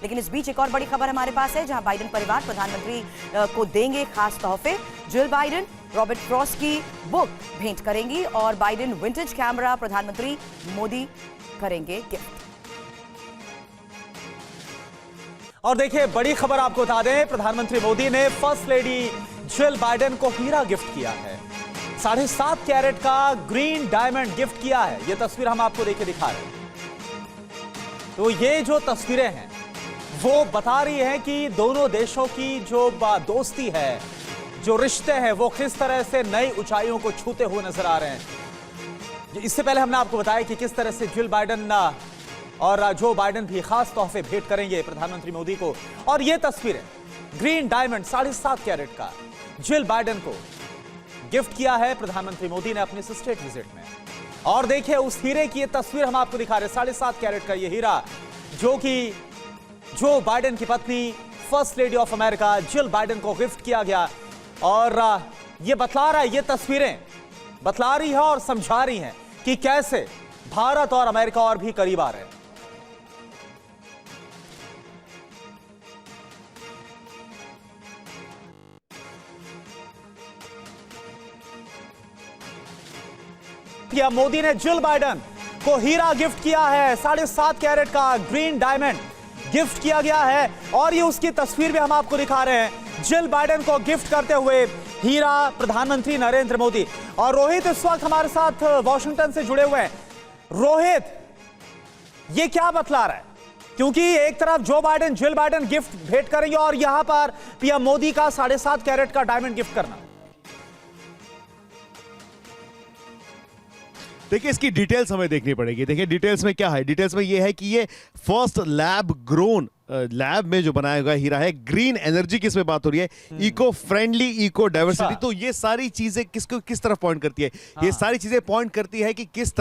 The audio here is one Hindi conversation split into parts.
लेकिन इस बीच एक और बड़ी खबर हमारे पास है, जहां बाइडेन परिवार प्रधानमंत्री को देंगे खास तोहफे। जिल बाइडेन रॉबर्ट फ्रॉस्ट की बुक भेंट करेंगी और बाइडेन विंटेज कैमरा प्रधानमंत्री मोदी करेंगे गिफ्ट। और देखिए बड़ी खबर आपको बता दें, प्रधानमंत्री मोदी ने फर्स्ट लेडी जिल बाइडेन को हीरा गिफ्ट किया है। 7.5 कैरेट का ग्रीन डायमंड गिफ्ट किया है। यह तस्वीर हम आपको देके दिखा रहे हैं। तो ये जो तस्वीरें हैं वो बता रही है कि दोनों देशों की जो दोस्ती है, जो रिश्ते हैं, वो किस तरह से नई ऊंचाइयों को छूते हुए नजर आ रहे हैं। इससे पहले हमने आपको बताया कि किस तरह से जिल बाइडेन और जो बाइडेन भी खास तोहफे भेंट करेंगे प्रधानमंत्री मोदी को। और ये तस्वीरें ग्रीन डायमंड 7.5 कैरेट का जिल बाइडेन को गिफ्ट किया है प्रधानमंत्री मोदी ने अपने स्टेट विजिट में। और देखिए उस हीरे की ये तस्वीर हम आपको दिखा रहे हैं। 7.5 कैरेट का ये हीरा जो कि जो बाइडेन की पत्नी first lady of America Jill Biden को गिफ्ट किया गया। और ये बतला रहा है, ये तस्वीरें बतला रही है और समझा रही हैं कि कैसे भारत और अमेरिका और भी करीब आ रहे हैं। पीएम मोदी ने जिल बाइडेन को हीरा गिफ्ट किया है। 7.5 कैरेट का ग्रीन डायमंड गिफ्ट किया गया है और ये उसकी तस्वीर भी हम आपको दिखा रहे हैं, जिल बाइडेन को गिफ्ट करते हुए हीरा प्रधानमंत्री नरेंद्र मोदी। और रोहित इस वक्त हमारे साथ वॉशिंगटन से जुड़े हुए हैं। रोहित, ये क्या बतला रहा है? क्योंकि एक तरफ Joe Biden Jill Biden gift भेंट करेंगे और यहां पर पीएम मोदी का 7.5 कैरेट का डायमंड गिफ्ट करना। देखिए इसकी डिटेल्स हमें देखनी पड़ेगी। देखिए डिटेल्स में क्या है, डिटेल्स में ये है कि ये फर्स्ट लैब ग्रोन लैब में जो बनाया हुआ हीरा है, ग्रीन एनर्जी की इसमें बात हो रही है, इको फ्रेंडली, इको डाइवर्सिटी। तो ये सारी चीजें किसको किस तरफ पॉइंट करती है? ये सारी चीजें पॉइंट करती है कि किस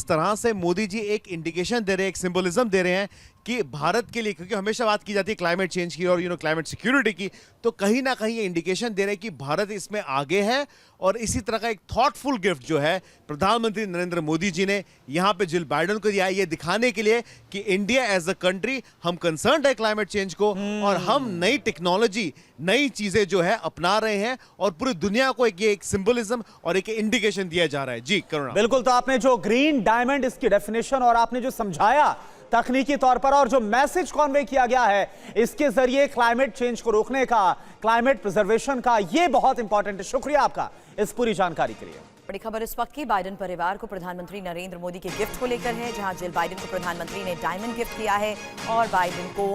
तरह से मोदी जी एक इंडिकेशन दे रहे हैं, एक सिंबलिज्म दे रहे हैं कि भारत के लिए, क्योंकि हमेशा बात की जाती है क्लाइमेट चेंज की और क्लाइमेट सिक्योरिटी की, तो कहीं ना कहीं ये इंडिकेशन दे रहे हैं कि भारत इसमें आगे है। और इसी तरह का एक थॉटफुल गिफ्ट जो है प्रधानमंत्री नरेंद्र मोदी जी ने यहां पे जिल बाइडेन को दिया है, ये दिखाने के लिए कि इंडिया एज अ कंट्री हम कंसर्न्ड है क्लाइमेट चेंज को और हम नई टेक्नोलॉजी, नई चीजें जो है अपना रहे हैं और पूरी दुनिया को एक सिंबलिज्म और एक इंडिकेशन दिया जा रहा है। जी करुणा। बिल्कुल, तो आपने जो ग्रीन डायमंड इसकी डेफिनेशन और आपने जो समझाया तकनीकी तौर पर और जो मैसेज कन्वे किया गया है इसके जरिए क्लाइमेट चेंज को रोकने का, क्लाइमेट प्रिजर्वेशन का, ये बहुत इंपॉर्टेंट है। शुक्रिया आपका इस पूरी जानकारी के लिए। बड़ी खबर इस वक्त की बाइडेन परिवार को प्रधानमंत्री नरेंद्र मोदी के गिफ्ट को लेकर है, जहां जिल बाइडेन को प्रधानमंत्री ने डायमंड गिफ्ट किया है और बाइडेन को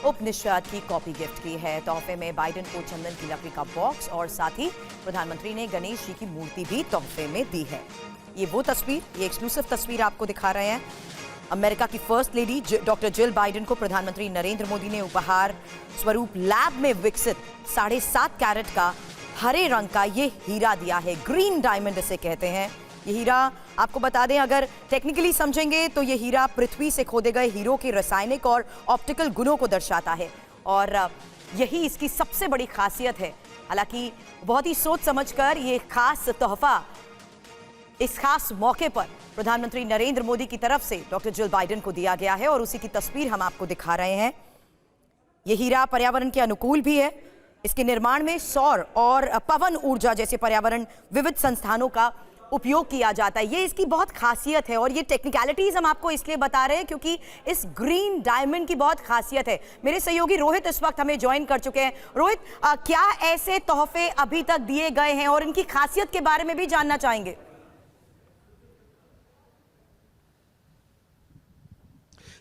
उपनिषद की कॉपी गिफ्ट की है। तोहफे में बाइडेन को चंदन की लकड़ी का बॉक्स और साथ ही प्रधानमंत्री ने गणेश जी की मूर्ति भी तोहफे में दी है। ये वो तस्वीर, ये एक्सक्लूसिव तस्वीर आपको दिखा रहे हैं। अमेरिका की first lady doctor Jill Biden को प्रधानमंत्री नरेंद्र मोदी ने उपहार स्वरूप लैब में विकसित 7.5 कैरेट का हरे रंग का ये हीरा दिया है। ग्रीन डायमंड इसे कहते हैं। ये हीरा आपको बता दें, अगर टेक्निकली समझेंगे तो ये हीरा पृथ्वी से खोदे गए हीरो के रासायनिक और ऑप्टिकल गुणों को दर्शाता है और यही इसकी सबसे बड़ी खासियत है। हालांकि बहुत ही सोच समझकर ये खास तोहफा इस खास मौके पर प्रधानमंत्री नरेंद्र मोदी की तरफ से डॉक्टर जिल बाइडेन को दिया गया है और उसी की तस्वीर हम आपको दिखा रहे हैं। यह हीरा पर्यावरण के अनुकूल भी है। इसके निर्माण में सौर और पवन ऊर्जा जैसे पर्यावरण विविध संस्थानों का उपयोग किया जाता है। ये इसकी बहुत खासियत है और ये टेक्निकलिटीज हम आपको इसलिए बता रहे हैं क्योंकि इस ग्रीन डायमंड की बहुत खासियत है। मेरे सहयोगी रोहित इस वक्त हमें ज्वाइन कर चुके हैं। रोहित, क्या ऐसे तोहफे अभी तक दिए गए हैं और इनकी खासियत के बारे में भी जानना चाहेंगे।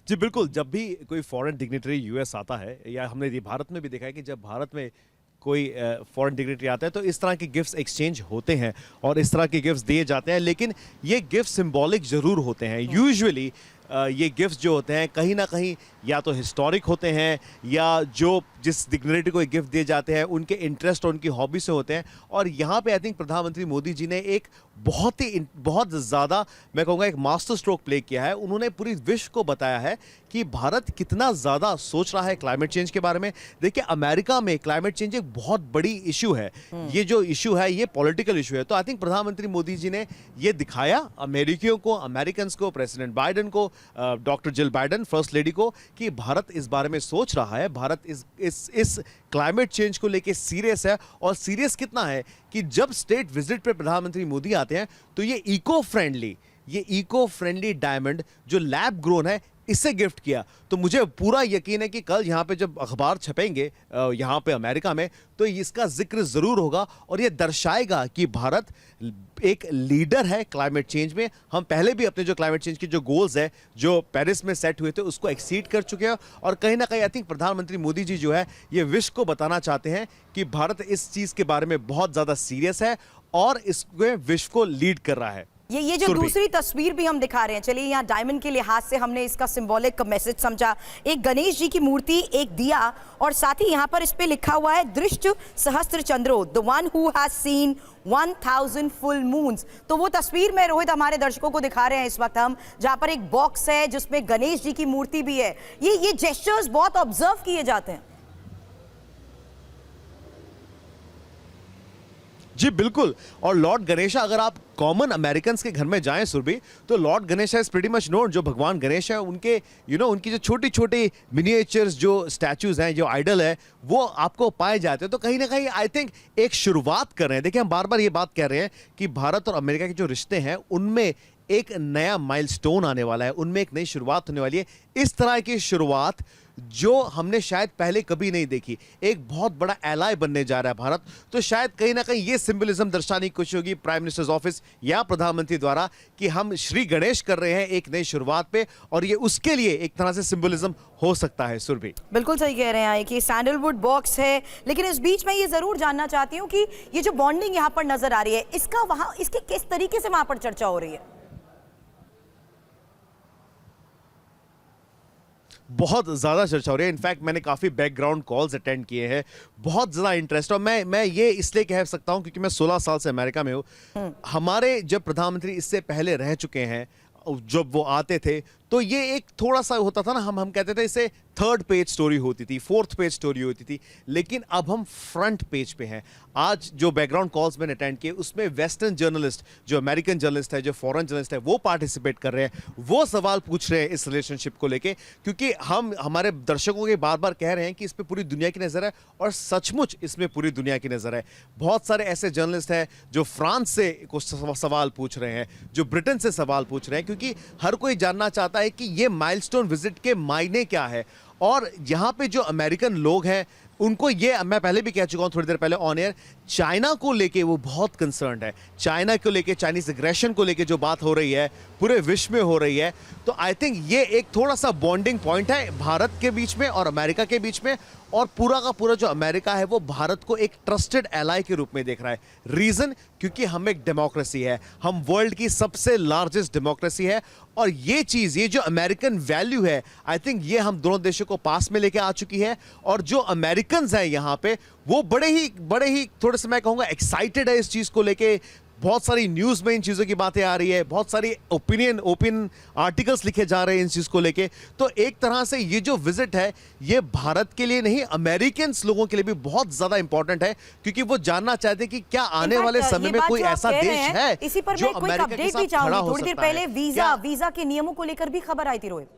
जी बिल्कुल, जब भी कोई फॉरेन डिग्निटरी यूएस आता है, या हमने ये भारत में भी देखा है कि जब भारत में कोई फॉरेन डिग्निटरी आता है तो इस तरह के गिफ्ट्स एक्सचेंज होते हैं और इस तरह के गिफ्ट्स दिए जाते हैं। लेकिन ये गिफ्ट सिंबॉलिक जरूर होते हैं। यूजुअली ये गिफ्ट्स जो होते हैं कहीं ना कहीं या तो हिस्टोरिक होते हैं या जो जिस डिग्निटरी को गिफ्ट दिए जाते हैं उनके इंटरेस्ट और उनकी हॉबी से होते हैं। और यहाँ पे आई थिंक प्रधानमंत्री मोदी जी ने एक बहुत ज़्यादा, मैं कहूँगा, एक मास्टर स्ट्रोक प्ले किया है। उन्होंने पूरी विश्व को बताया है कि भारत कितना ज़्यादा सोच रहा है क्लाइमेट चेंज के बारे में। देखिए अमेरिका में क्लाइमेट चेंज एक बहुत बड़ी इशू है। ये जो इशू है ये पॉलिटिकल इशू है। तो आई थिंक प्रधानमंत्री मोदी जी ने ये दिखाया अमेरिकियों को, अमेरिकन्स को, प्रेसिडेंट बाइडेन को doctor Jill Biden first lady को कि भारत इस बारे में सोच रहा है, भारत इस क्लाइमेट चेंज को लेके सीरियस है। और सीरियस कितना है कि जब स्टेट विजिट पे प्रधानमंत्री मोदी आते हैं तो ये इको फ्रेंडली डायमंड जो लैब ग्रोन है इससे गिफ्ट किया। तो मुझे पूरा यकीन है कि कल यहाँ पे जब अखबार छपेंगे यहाँ पे अमेरिका में, तो इसका जिक्र जरूर होगा और ये दर्शाएगा कि भारत एक लीडर है क्लाइमेट चेंज में। हम पहले भी अपने जो क्लाइमेट चेंज के जो गोल्स है जो पेरिस में सेट हुए थे उसको एक्सीड कर चुके हैं। और कहीं ना कहीं आई थिंक प्रधानमंत्री मोदी जी जो है ये विश्व को बताना चाहते हैं कि भारत इस चीज के बारे में बहुत ज्यादा सीरियस है और इसमें विश्व को लीड कर रहा है। ये जो दूसरी तस्वीर भी हम दिखा रहे हैं, चलिए यहाँ डायमंड के लिहाज से हमने इसका सिंबॉलिक मैसेज समझा। एक गणेश जी की मूर्ति, एक दिया, और साथ ही यहाँ पर इस पे लिखा हुआ है दृष्ट सहस्त्र चंद्रो, the one who has seen 1000 full moons. तो वो तस्वीर में रोहित हमारे दर्शकों को दिखा रहे हैं इस वक्त हम, जहां पर एक बॉक्स है जिसमें गणेश जी की मूर्ति भी है। ये जेस्चर्स बहुत ऑब्जर्व किए जाते हैं। जी बिल्कुल। और लॉर्ड गणेशा, अगर आप कॉमन अमेरिकन के घर में जाएं सुरभि, तो Lord Ganesha is pretty much known, जो भगवान गणेश है उनके उनकी जो छोटी छोटी मिनिएचर्स जो स्टैचूज हैं, जो आइडल है, वो आपको पाए जाते हैं। तो कहीं ना कहीं आई थिंक एक शुरुआत कर रहे हैं। देखिए हम बार बार ये बात कह रहे हैं कि भारत और अमेरिका के जो रिश्ते हैं उनमें एक नया माइलस्टोन आने वाला है, उनमें एक नई शुरुआत होने वाली है। इस तरह की शुरुआत जो हमने शायद पहले कभी नहीं देखी। एक बहुत बड़ा एलाय बनने जा रहा है भारत। तो शायद कहीं ना कहीं ये सिंबलिज्म दर्शाने की कोशिश होगी प्राइम मिनिस्टर्स ऑफिस या प्रधानमंत्री द्वारा कि हम श्री गणेश कर रहे हैं एक नई शुरुआत पे, और ये उसके लिए एक तरह से सिंबलिज्म हो सकता है। सुरभि बिल्कुल सही कह रहे हैं कि सैंडलवुड बॉक्स है, लेकिन इस बीच में ये जरूर जानना चाहती हूँ कि ये जो बॉन्डिंग यहाँ पर नजर आ रही है, इसका वहां इसके किस तरीके से वहां पर चर्चा हो रही है? बहुत ज़्यादा चर्चा हो रही है। इनफैक्ट मैंने काफ़ी बैकग्राउंड कॉल्स अटेंड किए हैं, बहुत ज़्यादा इंटरेस्ट। और मैं ये इसलिए कह सकता हूं क्योंकि मैं 16 साल से अमेरिका में हूं। हमारे जब प्रधानमंत्री इससे पहले रह चुके हैं, जब वो आते थे तो ये एक थोड़ा सा होता था ना, हम कहते थे इसे थर्ड पेज स्टोरी होती थी, फोर्थ पेज स्टोरी होती थी। लेकिन अब हम फ्रंट पेज पे हैं। आज जो बैकग्राउंड कॉल्स मैंने अटेंड किए उसमें वेस्टर्न जर्नलिस्ट, जो अमेरिकन जर्नलिस्ट है, जो फॉरेन जर्नलिस्ट है, वो पार्टिसिपेट कर रहे हैं, वो सवाल पूछ रहे हैं इस रिलेशनशिप को लेके। क्योंकि हम हमारे दर्शकों के बार बार कह रहे हैं कि इस पर पूरी दुनिया की नज़र है, और सचमुच इसमें पूरी दुनिया की नज़र है। बहुत सारे ऐसे जर्नलिस्ट हैं जो फ्रांस से कुछ सवाल पूछ रहे हैं, जो ब्रिटेन से सवाल पूछ रहे हैं, क्योंकि हर कोई जानना चाहता है कि ये माइलस्टोन विजिट के मायने क्या है। और यहाँ पे जो अमेरिकन लोग हैं उनको ये, मैं पहले भी कह चुका हूँ थोड़ी देर पहले ऑन एयर, चाइना को लेके वो बहुत कंसर्न्ड है। चाइना को लेके, चाइनीज एग्रेशन को लेके जो बात हो रही है पूरे विश्व में हो रही है। तो आई थिंक ये एक थोड़ा सा बॉन्डिंग पॉइंट है भारत के बीच में और अमेरिका के बीच में। और पूरा का पूरा जो अमेरिका है वो भारत को एक ट्रस्टेड एलाय के रूप में देख रहा है। रीजन, क्योंकि हम एक डेमोक्रेसी है, हम वर्ल्ड की सबसे लार्जेस्ट डेमोक्रेसी है। और ये चीज, ये जो अमेरिकन वैल्यू है, आई थिंक ये हम दोनों देशों को पास में लेके आ चुकी है। और जो अमेरिकन हैं यहाँ पे, वो बड़े ही थोड़े से मैं कहूंगा एक्साइटेड है इस चीज को लेके। बहुत सारी न्यूज में इन चीजों की बातें आ रही है, बहुत सारी ओपिनियन आर्टिकल्स लिखे जा रहे हैं इन चीज को लेके। तो एक तरह से ये जो विजिट है ये भारत के लिए नहीं, अमेरिकन लोगों के लिए भी बहुत ज्यादा इंपॉर्टेंट है, क्योंकि वो जानना चाहते हैं कि क्या आने वाले समय में कोई ऐसा देश है इसी पर जो मैं कोई अमेरिका के अपडेट साथ भी खड़ा चाहूंगी। हो थोड़ी देर सकता है। पहले वीजा के नियमों को लेकर भी खबर आई थी रोहित।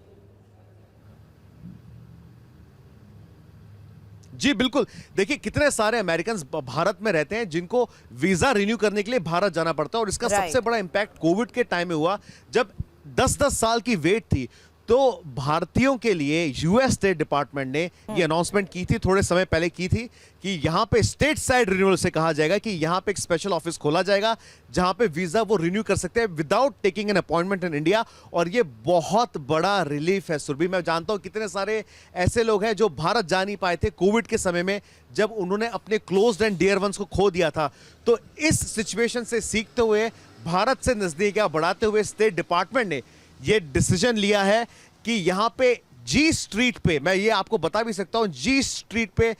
जी बिल्कुल। देखिए कितने सारे अमेरिकन भारत में रहते हैं जिनको वीजा रिन्यू करने के लिए भारत जाना पड़ता है। और इसका सबसे बड़ा इंपैक्ट कोविड के टाइम में हुआ, जब 10-10 साल की वेट थी। तो भारतीयों के लिए यूएस स्टेट डिपार्टमेंट ने ये अनाउंसमेंट की थी, थोड़े समय पहले की थी, कि यहां पे स्टेट साइड रिन्यूअल से कहा जाएगा कि यहां पे एक स्पेशल ऑफिस खोला जाएगा जहां पे वीजा वो रिन्यू कर सकते हैं without taking an appointment in India. और ये बहुत बड़ा रिलीफ है सुरभि। मैं जानता हूं कितने सारे ऐसे लोग हैं जो भारत जा नहीं पाए थे कोविड के समय में, जब उन्होंने अपने क्लोज्ड एंड डियर वंस को खो दिया था। तो इस सिचुएशन से सीखते हुए, भारत से नजदीकियां बढ़ाते हुए, स्टेट डिपार्टमेंट ने ये डिसीजन लिया है कि यहां पे जी स्ट्रीट पे, मैं ये आपको बता भी सकता हूं, जी स्ट्रीट पे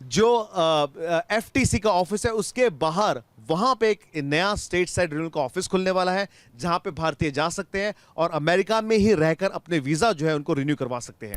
जो एफटीसी का ऑफिस है उसके बाहर, वहां पे एक नया स्टेट साइड रिन्यूअल का ऑफिस खुलने वाला है, जहां पे भारतीय जा सकते हैं और अमेरिका में ही रहकर अपने वीजा जो है उनको रिन्यू करवा सकते हैं।